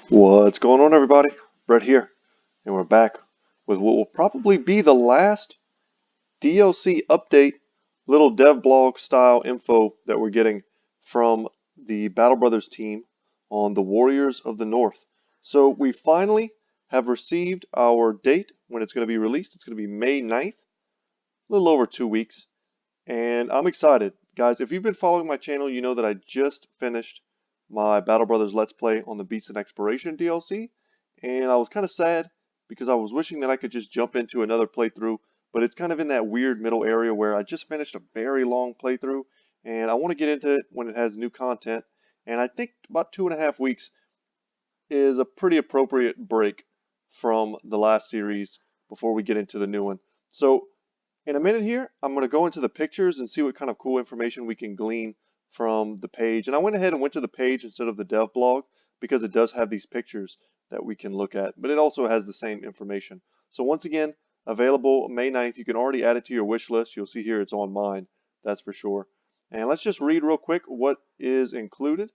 What's going on, everybody? Brett here, and we're back with what will probably be the last DLC update, little dev blog style info that we're getting from the Battle Brothers team on the Warriors of the North. So we finally have received our date when it's going to be released. It's going to be May 9th, a little over 2 weeks, and I'm excited. Guys, if you've been following my channel, you know that I just finished my Battle Brothers Let's Play on the Beats and Exploration DLC, and I was kind of sad because I was wishing that I could just jump into another playthrough, but it's kind of in that weird middle area where I just finished a very long playthrough, and I want to get into it when it has new content, and I think about 2.5 weeks is a pretty appropriate break from the last series before we get into the new one. So in a minute here, I'm going to go into the pictures and see what kind of cool information we can glean from the page. And I went ahead and went to the page instead of the dev blog because it does have these pictures that we can look at, but it also has the same information. So once again, available May 9th. You can already add it to your wish list. You'll see here it's on mine, that's for sure. And let's just read real quick what is included.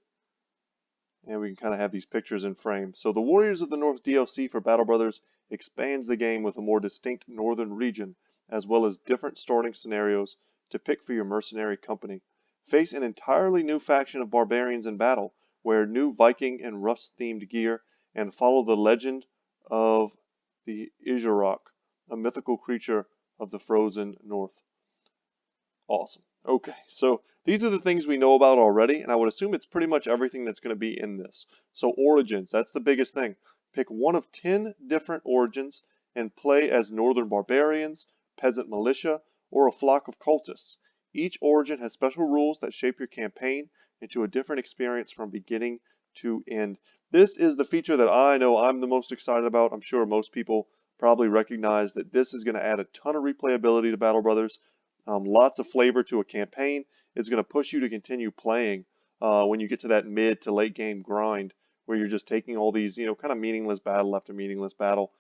And we can kind of have these pictures in frame. So the Warriors of the North DLC for Battle Brothers expands the game with a more distinct northern region, as well as different starting scenarios to pick for your mercenary company. Face an entirely new faction of barbarians in battle, wear new Viking and Rust-themed gear, and follow the legend of the Isharok, a mythical creature of the frozen north. Awesome. Okay, so these are the things we know about already, and I would assume it's pretty much everything that's going to be in this. So origins, that's the biggest thing. Pick one of 10 different origins and play as northern barbarians, peasant militia, or a flock of cultists. Each origin has special rules that shape your campaign into a different experience from beginning to end. This is the feature that I know I'm the most excited about. I'm sure most people probably recognize that this is going to add a ton of replayability to Battle Brothers. Lots of flavor to a campaign. It's going to push you to continue playing when you get to that mid to late game grind where you're just taking all these, kind of meaningless battle after meaningless battle,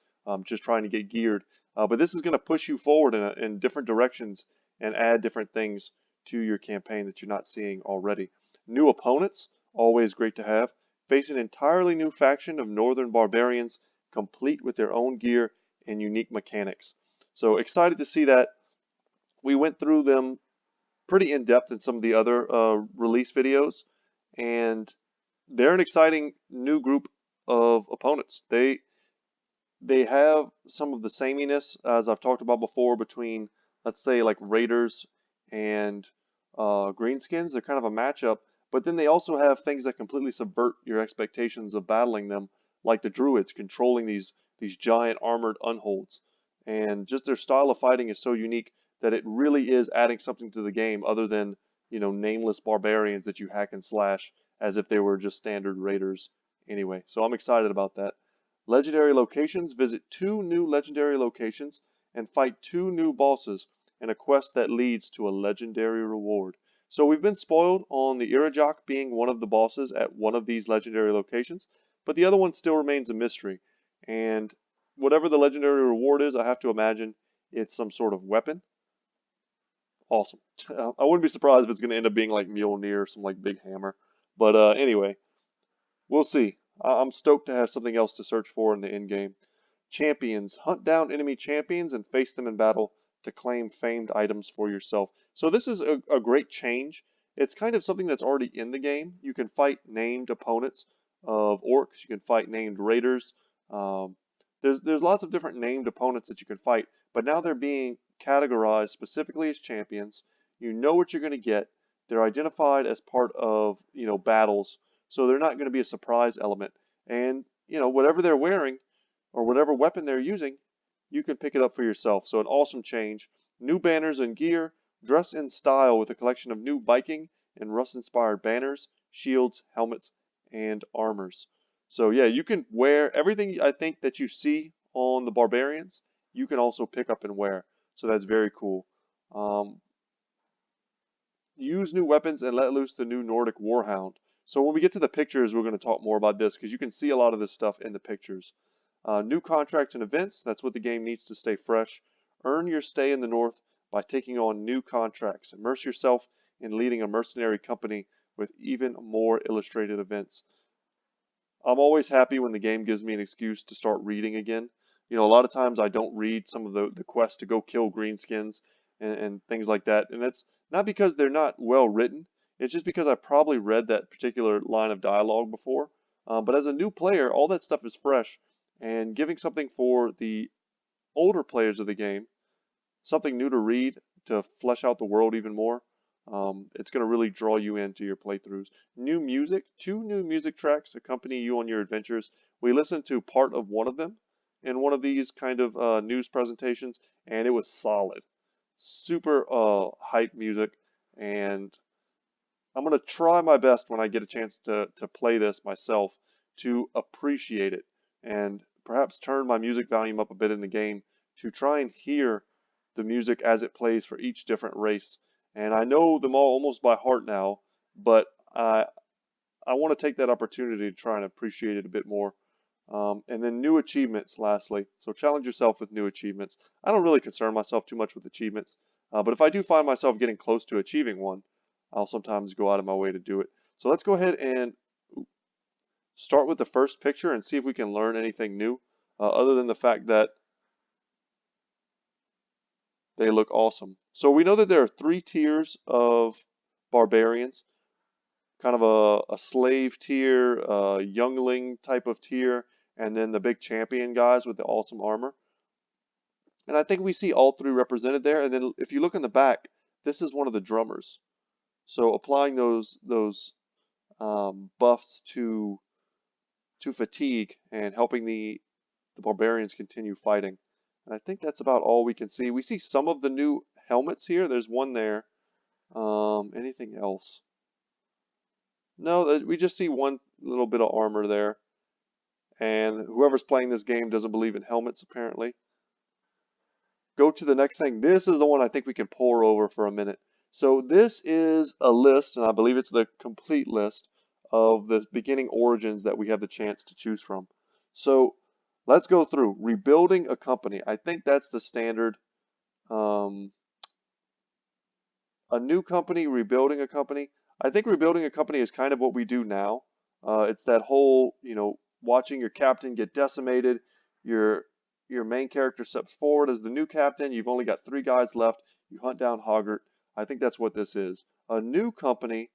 just trying to get geared. But this is going to push you forward in different directions and add different things to your campaign that you're not seeing already. New opponents, always great to have. Face an entirely new faction of northern barbarians, complete with their own gear and unique mechanics. So excited to see that. We went through them pretty in depth in some of the other release videos, and they're an exciting new group of opponents. They have some of the sameness as I've talked about before between, let's say, like Raiders and Greenskins. They're kind of a matchup, but then they also have things that completely subvert your expectations of battling them, like the Druids controlling these giant armored unholds, and just their style of fighting is so unique that it really is adding something to the game other than, nameless barbarians that you hack and slash as if they were just standard raiders anyway. So I'm excited about that. Legendary locations, visit 2 new legendary locations and fight 2 new bosses in a quest that leads to a legendary reward. So we've been spoiled on the Irajok being one of the bosses at one of these legendary locations, but the other one still remains a mystery. And whatever the legendary reward is, I have to imagine it's some sort of weapon. Awesome. I wouldn't be surprised if it's going to end up being like Mjolnir or some like big hammer. But anyway, we'll see. I'm stoked to have something else to search for in the end game. Champions. Hunt down enemy champions and face them in battle to claim famed items for yourself. So this is a great change. It's kind of something that's already in the game. You can fight named opponents of orcs. You can fight named raiders. There's lots of different named opponents that you can fight, but now they're being categorized specifically as champions. You know what you're going to get. They're identified as part of, battles, so they're not going to be a surprise element. And, whatever they're wearing or whatever weapon they're using, you can pick it up for yourself. So an awesome change. New banners and gear. Dress in style with a collection of new Viking and Rust-inspired banners, shields, helmets, and armors. So yeah, you can wear everything I think that you see on the barbarians, you can also pick up and wear. So that's very cool. Use new weapons and let loose the new Nordic Warhound. So when we get to the pictures, we're going to talk more about this because you can see a lot of this stuff in the pictures. New contracts and events, that's what the game needs to stay fresh. Earn your stay in the North by taking on new contracts. Immerse yourself in leading a mercenary company with even more illustrated events. I'm always happy when the game gives me an excuse to start reading again. You know, a lot of times I don't read some of the quests to go kill greenskins and things like that. And it's not because they're not well written. It's just because I probably read that particular line of dialogue before. But as a new player, all that stuff is fresh. And giving something for the older players of the game, something new to read to flesh out the world even more. It's going to really draw you into your playthroughs. New music, 2 new music tracks accompany you on your adventures. We listened to part of one of them in one of these kind of news presentations, and it was solid. Super hype music, and I'm going to try my best when I get a chance to play this myself to appreciate it and perhaps turn my music volume up a bit in the game to try and hear the music as it plays for each different race. And I know them all almost by heart now, but I want to take that opportunity to try and appreciate it a bit more. And then new achievements, lastly. So challenge yourself with new achievements. I don't really concern myself too much with achievements, but if I do find myself getting close to achieving one, I'll sometimes go out of my way to do it. So let's go ahead and start with the first picture and see if we can learn anything new, other than the fact that they look awesome. So we know that there are 3 tiers of barbarians, kind of a slave tier, a youngling type of tier, and then the big champion guys with the awesome armor. And I think we see all 3 represented there. And then if you look in the back, this is one of the drummers. So applying those buffs to fatigue and helping the barbarians continue fighting. And I think that's about all we can see. We see some of the new helmets here. There's one there. Anything else? No, we just see one little bit of armor there. And whoever's playing this game doesn't believe in helmets, apparently. Go to the next thing. This is the one I think we can pore over for a minute. So this is a list, and I believe it's the complete list of the beginning origins that we have the chance to choose from. So let's go through. Rebuilding a company. I think that's the standard. Um, a new company, rebuilding a company. I think rebuilding a company is kind of what we do now. It's that whole, watching your captain get decimated. Your main character steps forward as the new captain. You've only got 3 guys left. You hunt down Hoggart. I think that's what this is. A new company.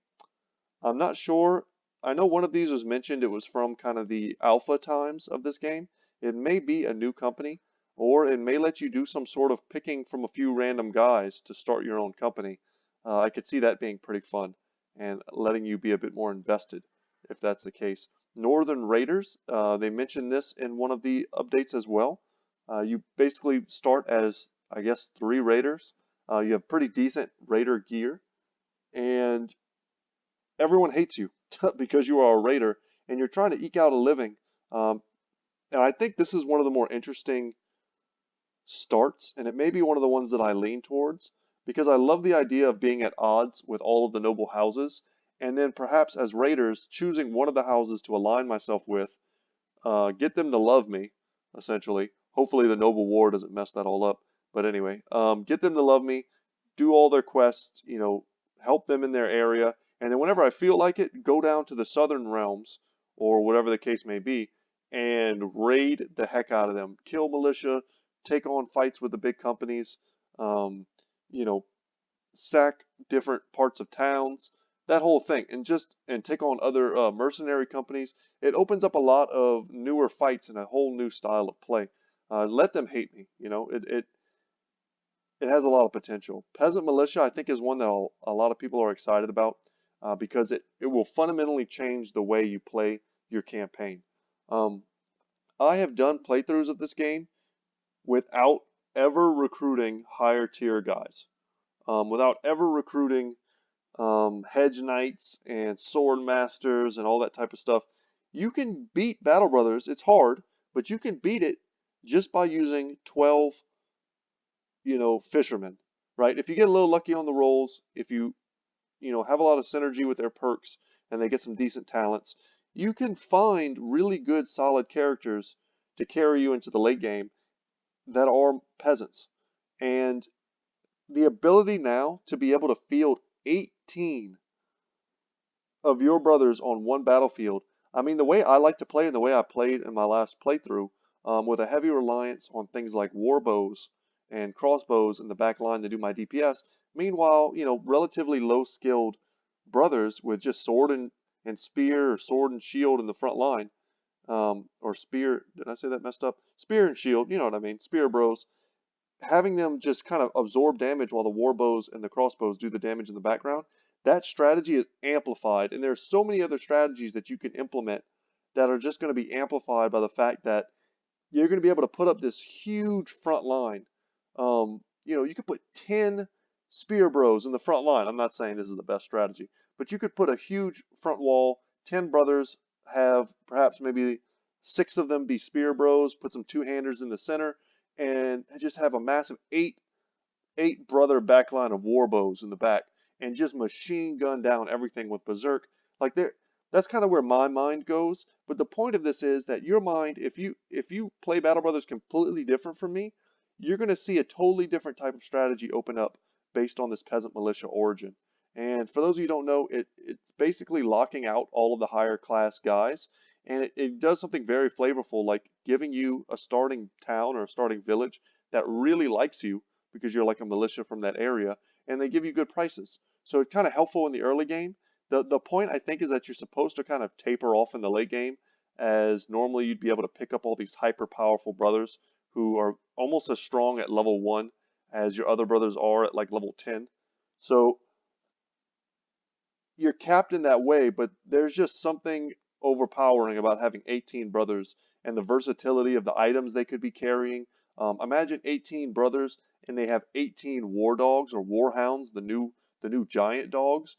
I'm not sure. I know one of these was mentioned. It was from kind of the alpha times of this game. It may be a new company, or it may let you do some sort of picking from a few random guys to start your own company. I could see that being pretty fun and letting you be a bit more invested if that's the case. Northern Raiders, they mentioned this in one of the updates as well. You basically start as, I guess, 3 raiders. You have pretty decent raider gear, and everyone hates you because you are a raider and you're trying to eke out a living. And I think this is one of the more interesting starts, and it may be one of the ones that I lean towards because I love the idea of being at odds with all of the noble houses, and then perhaps as raiders choosing one of the houses to align myself with, get them to love me, essentially. Hopefully the noble war doesn't mess that all up. But anyway, get them to love me, do all their quests, help them in their area, and then whenever I feel like it, go down to the southern realms, or whatever the case may be, and raid the heck out of them. Kill militia, take on fights with the big companies, um, you know, sack different parts of towns, that whole thing, and take on other mercenary companies. It opens up a lot of newer fights and a whole new style of play. Let them hate me. It has a lot of potential. Peasant Militia, I think, is one that a lot of people are excited about because it will fundamentally change the way you play your campaign. I have done playthroughs of this game without ever recruiting higher tier guys, without ever recruiting hedge knights and sword masters and all that type of stuff. You can beat Battle Brothers. It's hard, but you can beat it just by using 12, fishermen, right? If you get a little lucky on the rolls, if you have a lot of synergy with their perks and they get some decent talents, you can find really good solid characters to carry you into the late game that are peasants. And the ability now to be able to field 18 of your brothers on one battlefield, I mean, the way I like to play and the way I played in my last playthrough, with a heavy reliance on things like warbows and crossbows in the back line to do my DPS. Meanwhile, relatively low-skilled brothers with just sword and spear or sword and shield in the front line, or spear. Did I say that messed up? Spear and shield, you know what I mean? Spear bros, having them just kind of absorb damage while the warbows and the crossbows do the damage in the background, that strategy is amplified. And there's so many other strategies that you can implement that are just going to be amplified by the fact that you're going to be able to put up this huge front line. You could put 10 spear bros in the front line. I'm not saying this is the best strategy, but you could put a huge front wall, 10 brothers, have perhaps maybe 6 of them be spear bros, put some two-handers in the center, and just have a massive eight brother backline of warbows in the back, and just machine gun down everything with berserk. Like that's kind of where my mind goes. But the point of this is that your mind, if you play Battle Brothers completely different from me, you're going to see a totally different type of strategy open up based on this peasant militia origin. And for those of you who don't know, it's basically locking out all of the higher class guys, and it does something very flavorful, like giving you a starting town or a starting village that really likes you because you're like a militia from that area, and they give you good prices. So it's kind of helpful in the early game. The point, I think, is that you're supposed to kind of taper off in the late game, as normally you'd be able to pick up all these hyper powerful brothers who are almost as strong at level 1 as your other brothers are at like level 10. So you're capped in that way, but there's just something overpowering about having 18 brothers and the versatility of the items they could be carrying. Imagine 18 brothers and they have 18 war dogs or war hounds, the new giant dogs,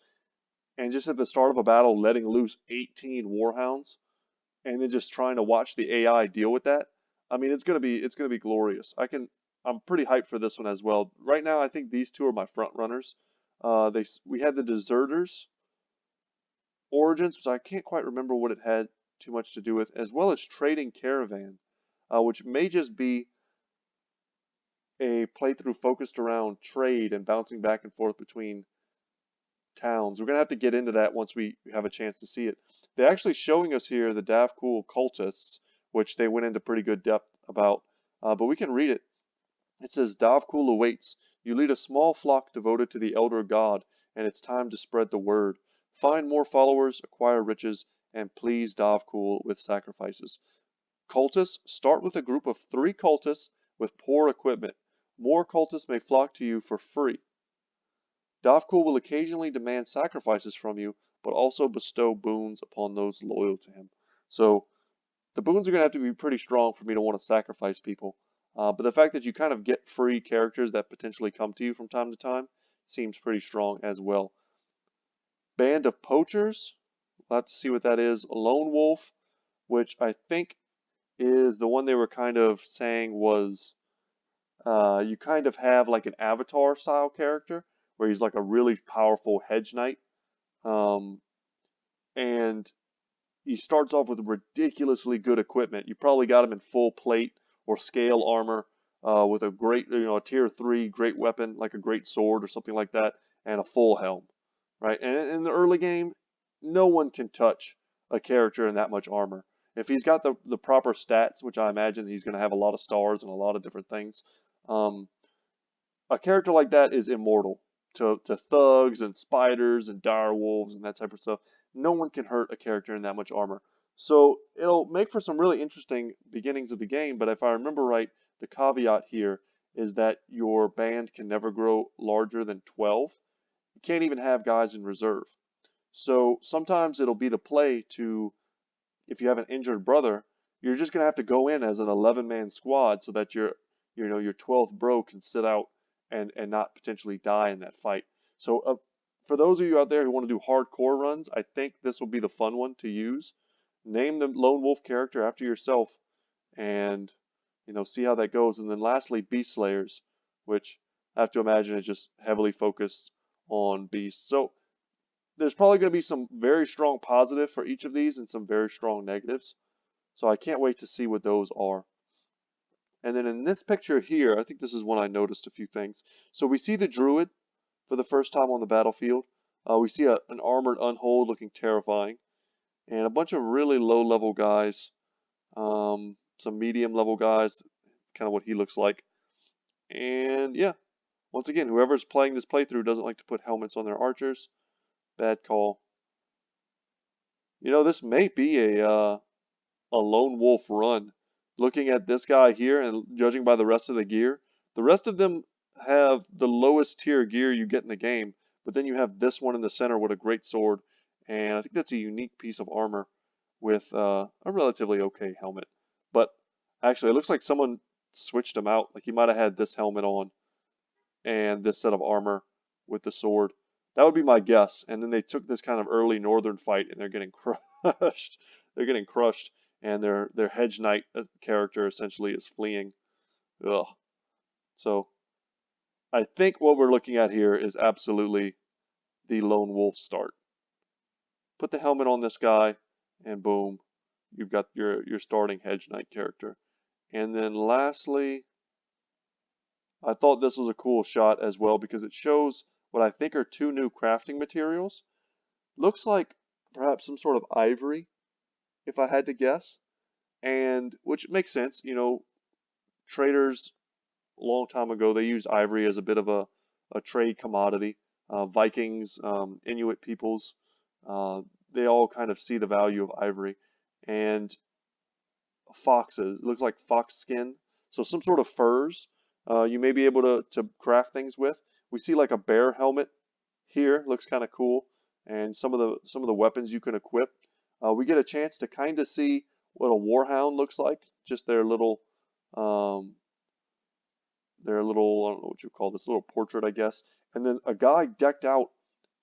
and just at the start of a battle letting loose 18 warhounds and then just trying to watch the AI deal with that. I mean, it's gonna be glorious. I'm pretty hyped for this one as well. Right now, I think these two are my front runners. We had the Deserters Origins, which I can't quite remember what it had too much to do with, as well as Trading Caravan, which may just be a playthrough focused around trade and bouncing back and forth between towns. We're going to have to get into that once we have a chance to see it. They're actually showing us here the Davkul cultists, which they went into pretty good depth about, but we can read it. It says, Davkul awaits. You lead a small flock devoted to the elder god, and it's time to spread the word. Find more followers, acquire riches, and please Davkul with sacrifices. Cultists, start with a group of 3 cultists with poor equipment. More cultists may flock to you for free. Davkul will occasionally demand sacrifices from you, but also bestow boons upon those loyal to him. So the boons are going to have to be pretty strong for me to want to sacrifice people. But the fact that you kind of get free characters that potentially come to you from time to time seems pretty strong as well. Band of Poachers, we'll have to see what that is. Lone Wolf, which I think is the one they were kind of saying was you kind of have like an Avatar style character where he's like a really powerful hedge knight. And he starts off with ridiculously good equipment. You probably got him in full plate or scale armor with a great, a tier 3 great weapon, like a great sword or something like that, and a full helm, right? And in the early game, no one can touch a character in that much armor. If he's got the proper stats, which I imagine he's going to have a lot of stars and a lot of different things, a character like that is immortal to thugs and spiders and dire wolves and that type of stuff. No one can hurt a character in that much armor. So it'll make for some really interesting beginnings of the game, but if I remember right, the caveat here is that your band can never grow larger than 12. You can't even have guys in reserve. So sometimes it'll be the play to, if you have an injured brother, you're just going to have to go in as an 11-man squad so that your 12th bro can sit out and not potentially die in that fight. So for those of you out there who want to do hardcore runs, I think this will be the fun one to use. Name the lone wolf character after yourself and see how that goes. And then lastly, beast slayers, which I have to imagine is just heavily focused on beasts. So there's probably going to be some very strong positive for each of these and some very strong negatives. So I can't wait to see what those are. And then in this picture here, I think this is when I noticed a few things. So we see the druid for the first time on the battlefield. We see an armored unhold looking terrifying. and a bunch of really low level guys, some medium level guys. It's kind of what he looks like. And yeah, once again, whoever's playing this playthrough doesn't like to put helmets on their archers. Bad call. You know, this may be a lone wolf run. Looking at this guy here and judging by the rest of the gear, the rest of them have the lowest tier gear you get in the game, but then you have this one in the center with a great sword, and I think that's a unique piece of armor with a relatively okay helmet. But actually, it looks like someone switched him out. Like he might have had this helmet on and this set of armor with the sword. That would be my guess. And then they took this kind of early northern fight and they're getting crushed. They're getting crushed, and their hedge knight character essentially is fleeing. Ugh. So I think what we're looking at here is absolutely the lone wolf start. Put the helmet on this guy, and boom, you've got your starting hedge knight character. And then lastly, I thought this was a cool shot as well because it shows what I think are two new crafting materials. Looks like perhaps some sort of ivory, if I had to guess, and which makes sense. You know, traders a long time ago, they used ivory as a bit of a trade commodity. Vikings, Inuit peoples, they all kind of see the value of ivory. And foxes, it looks like fox skin, so some sort of furs you may be able to craft things with. We see like a bear helmet here, looks kind of cool, and some of the weapons you can equip. We get a chance to kind of see what a warhound looks like, just um, their little, I don't know what you call this, little portrait, I guess. And then a guy decked out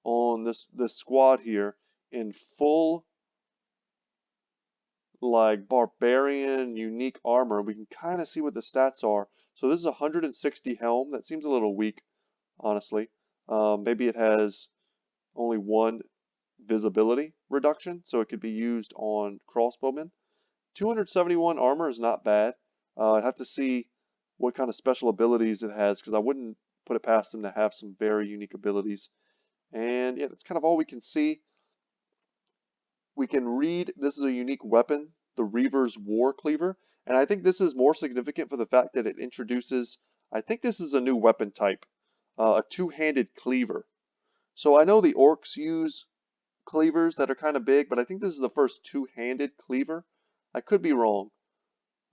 on this squad here in full like barbarian unique armor. We can kind of see what the stats are. So this is 160 helm. That seems a little weak, honestly. Maybe it has only one visibility reduction, so it could be used on crossbowmen. 271 armor is not bad. I'd have to see what kind of special abilities it has, because I wouldn't put it past them to have some very unique abilities. And yeah, that's kind of all we can see. We can read this is a unique weapon, the Reaver's War Cleaver, and I think this is more significant for the fact that it introduces, I think this is a new weapon type, a two-handed cleaver. So I know the orcs use cleavers that are kind of big, but I think this is the first two-handed cleaver. I could be wrong,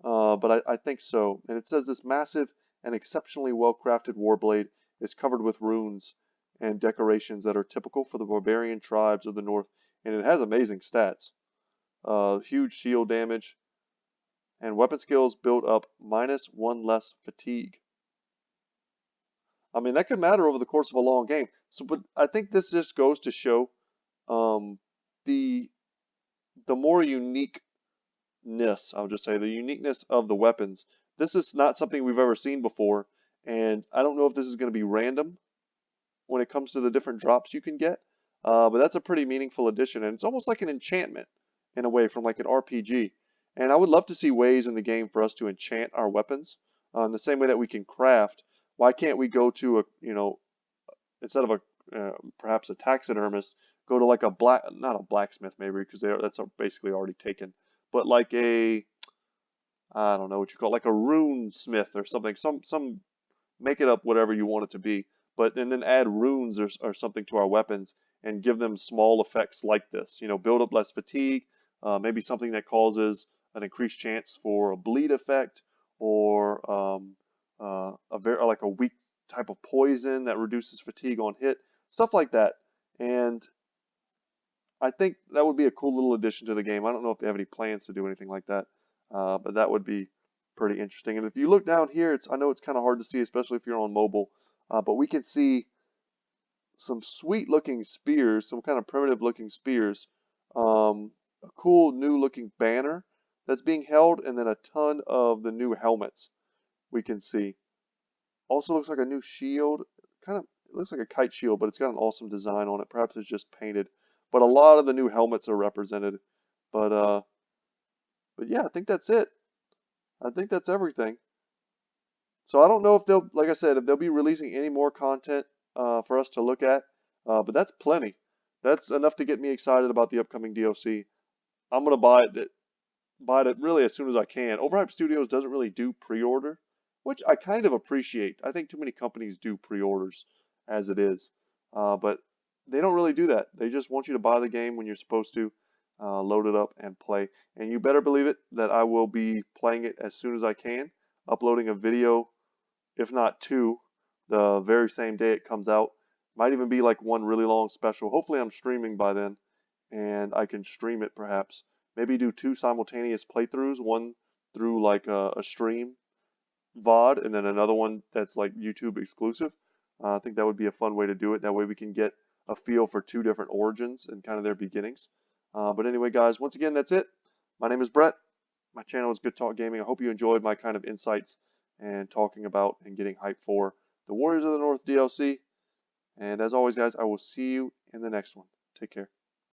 but I think so. And it says this massive and exceptionally well-crafted warblade is covered with runes and decorations that are typical for the barbarian tribes of the north, and it has amazing stats. Huge shield damage, and weapon skills build up -1 less fatigue. I mean, that could matter over the course of a long game. So, but I think this just goes to show um, the more uniqueness, I'll just say, the uniqueness of the weapons. This is not something we've ever seen before, and I don't know if this is going to be random when it comes to the different drops you can get, but that's a pretty meaningful addition, and it's almost like an enchantment in a way from like an RPG. And I would love to see ways in the game for us to enchant our weapons in the same way that we can craft. Why can't we go to a, you know, instead of a perhaps a taxidermist, go to like a not a blacksmith maybe because that's basically already taken, but like a, I don't know what you call it, like a rune smith or something, some make it up whatever you want it to be, but and then add runes or something to our weapons and give them small effects like this. You know, build up less fatigue, maybe something that causes an increased chance for a bleed effect, or a very like a weak type of poison that reduces fatigue on hit, stuff like that. And I think that would be a cool little addition to the game. I don't know if they have any plans to do anything like that, but that would be pretty interesting. And if you look down here, I know it's kind of hard to see, especially if you're on mobile, but we can see some sweet looking spears, some kind of primitive looking spears, a cool new looking banner that's being held, and then a ton of the new helmets we can see. Also looks like a new shield, kind of, it looks like a kite shield, but it's got an awesome design on it. Perhaps it's just painted, but a lot of the new helmets are represented. But yeah, I think that's it. I think that's everything. So I don't know if they'll, like I said, if they'll be releasing any more content for us to look at, but that's plenty. That's enough to get me excited about the upcoming DLC. I'm gonna buy it really as soon as I can. Overhype Studios doesn't really do pre-order, which I kind of appreciate. I think too many companies do pre-orders as it is, but they don't really do that. They just want you to buy the game when you're supposed to, load it up and play. And you better believe it that I will be playing it as soon as I can, uploading a video, if not two, the very same day it comes out. Might even be like one really long special. Hopefully I'm streaming by then and I can stream it perhaps. Maybe do two simultaneous playthroughs, one through like a stream VOD and then another one that's like YouTube exclusive. I think that would be a fun way to do it. That way we can get a feel for two different origins and kind of their beginnings. But anyway, guys, once again, that's it. My name is Brett. My channel is Good Talk Gaming. I hope you enjoyed my kind of insights and talking about and getting hyped for the Warriors of the North DLC. And as always, guys, I will see you in the next one. Take care.